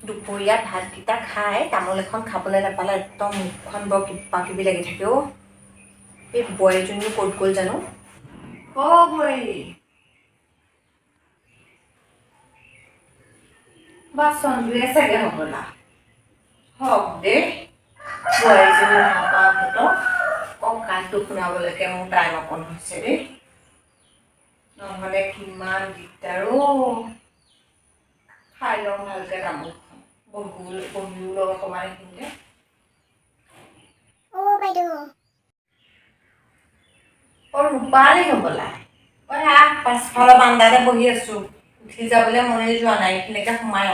দুপৰীয়া ভাতকেইটা খাই তামোল এখন খাবলৈ নাপালে একদম মুখখন বৰ কিবা কিবি লাগি থাকে অ'। এই বোৱাৰীজনী ক'ত গ'ল জানো? অ' বোৱাৰী, বাচন ধুই চাগে হ'বলা। হওক দেই, বোৱাৰীজনী নথকা ফটো কঁকালটো শুনাবলৈকে মোৰ টাইম অকণ হৈছে দেই। নহ'লে কিমান দিগদাৰ অ'। খাই লওঁ ভালকৈ তামোলখন, বহিও লওঁ অকণমান এইখিনিতে। অ' বাইদেউ। অ' ৰূপালী হ'বলা। পাছফালৰ বান্দাতে বহি আছোঁ, উঠি যাবলৈ মনে যোৱা নাই, এইখিনিকে সোমাই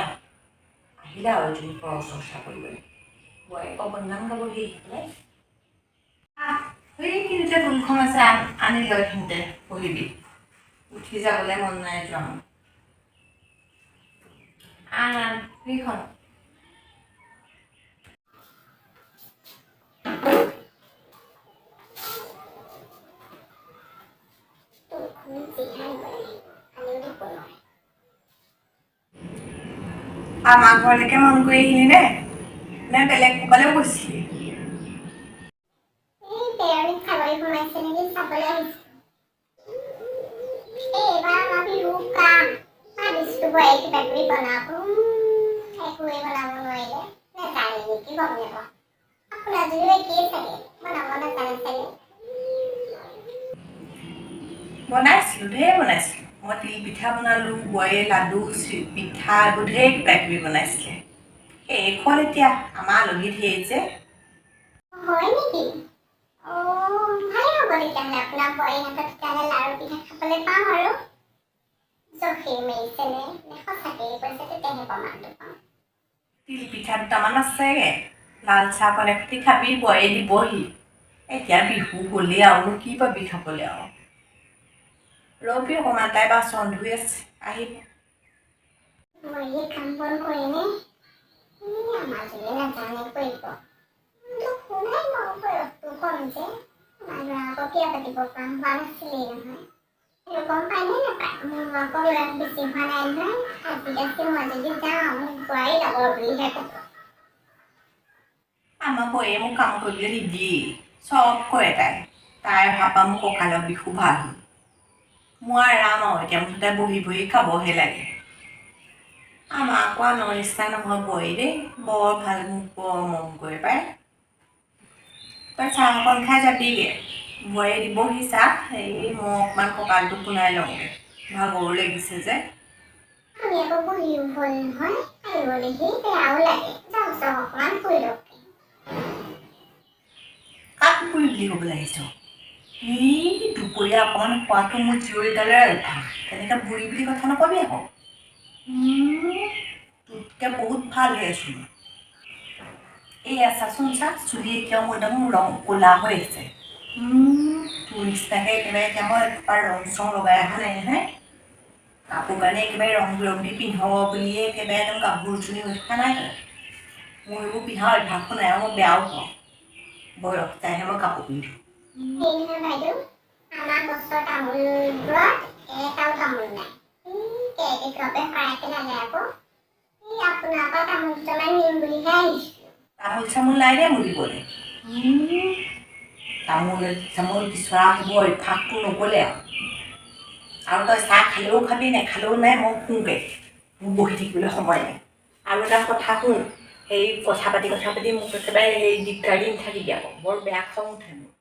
আহিলা আৰু তুমি পৰ চৰ্চা কৰিবলৈ। বোৱাৰীক বদনাম গাবহি আহিছিলে। সেইখিনিতে টুলখন আছে, আনি লৈ এইখিনিতে বহিবি। উঠি যাবলৈ মন নাই যোৱা মোৰ। সেইখন আমাৰ ঘৰলৈকে মন কৰি আহিলি নে বেলেগ ক'ৰবালৈ গৈছিলি? এই পেৰণিত ছাগলী সোমাইছে নেকি চাবলৈ আহিছোঁ। এইবাৰ আমাৰ বিহু কাম ভাবিছোঁ বোৱাৰী কিবা কিবি বনাব। একোৱেই বনাব নোৱাৰিলে, নেজানে নেকি গম নাপাওঁ। আপোনাৰ যদিও একেই চাগে, বনাব নাজানে চাগে। বনাইছিলোঁ, ঢেৰ বনাইছিলোঁ। মই তিল পিঠা বনালোঁ, বোৱাৰীয়ে লাডু, পিঠা এইবোৰ ঢেৰ কিবা কিবি বনাইছিলে। এইখন এতিয়া আমাৰ আলহী ঢেৰ যে। হয় নেকি? ভালেই হ'ব তেতিয়াহ'লে আপোনাৰ বোৱাৰীৰ হাতত তেতিয়াহ'লে লাড়ু পিঠা খাবলৈ পাম আৰু। জখেই মাৰিছেনে নে সঁচাকেই কৈছে তেতিয়াহে প্ৰমাণটো পাম। তিল পিঠা দুটামান আছেগে, লাল চাহ অকণ এখুটি খাবি, বোৱাৰীয়ে দিবহি। এতিয়া বিহু গ'লেই আৰুনো কি পাবি খাবলৈ আৰু। ৰবি অকণমান, তাই বাচন ধুই আছে, আহিব। বোৱাৰীয়ে কাম বন কৰেনে? আমাৰ যদি নাজানে কৰিব। শুনাই মই বয়সটো কম যে, মানুহ আকৌ বিয়া পাতিব পৰা হোৱা নাছিলেই নহয়। সেইটো গম পায়নে নাপায়? মোৰ আকৌ বয়স বেছি হোৱা নাই নহয়। আজি মই যদি যাওঁ, মোক বোৱাৰী লগৰ বুলিহে ক'ব। আমাৰ বোৱাৰীয়ে মোক কাম কৰিবলৈ নিদিয়েই, চব কৰে তাই। তাই অহাৰ পৰা মোৰ কঁকালৰ বিষো ভাল হ'ল। মই আৰাম আৰু এতিয়া মুঠতে বহি বহি খাবহে লাগে। আমাৰ আকৌ আনৰ নিচিনা নহয় বোৱাৰী দেই, বৰ ভাল, মোক বৰ মৰম কৰে পাই। তই চাহ অকণ খাই যাবিগৈ, বোৱাৰীয়ে দিবহি চাহ। মই অকণমান কঁকালটো পোনাই লওঁগৈ, ভাগৰো লাগিছে যে। আমি আকৌ বুঢ়ীও হ'ল নহয়, আহিবলৈহি বেয়াও লাগে। যাওঁ অকণমান শুই লওঁগে। কাক বুঢ়ী বুলি ক'বলৈ আহিছ? দুপৰীয়া অকণমান খোৱাটো মোৰ জীয়ৰীডালে অভ্যাস, তেনেকৈ বুঢ়ী বুলি কথা নকবি আকৌ। তোতকৈ বহুত ভাল হৈ আছোঁ। এইয়া চাচোন চা, চুলি এতিয়াও মোৰ একদম ৰং ক'লা হৈ আছে। তোৰ নিচিনাকৈ একেবাৰে এতিয়া মই ৰং চং লগাই অহা নাই নহয়। কাপোৰ কানি একেবাৰে ৰং বিৰং দি পিন্ধ বুলিয়ে একেবাৰে একদম গাভৰুজনী হৈ থকা নাই। মোৰ এইবোৰ পিন্ধা অভ্যাসো নাই আৰু মই বেয়াও পাওঁ। বয়স তাইহে মই কাপোৰ পিন্ধো। হেৰি নহয় বাইদেউ, আমাৰ গছৰ তামোলবোৰত এটাও তামোল নাই। কেৰ্কেটুৱাবোৰে শৰাই পেলালে আকৌ। আপোনাৰ পৰা তামোল দুটামান নিম বুলিহে আহিছোঁ। তামোল চামোল নাই দে মোৰ দিবলৈ। তামোল চামোল বিচৰা হ'ব অভ্যাসটো নগ'লে আৰু তই চাহ খালেও খাবি, নেখালেও নাই, মই শুওঁগৈ। মোৰ বহি থাকিবলৈ সময় নাই। আৰু এটা কথা শুন, কথা পাতি মোক একেবাৰে দিগদাৰ দি নাথাকিবি আকৌ, বৰ বেয়া খং উঠে মোৰ।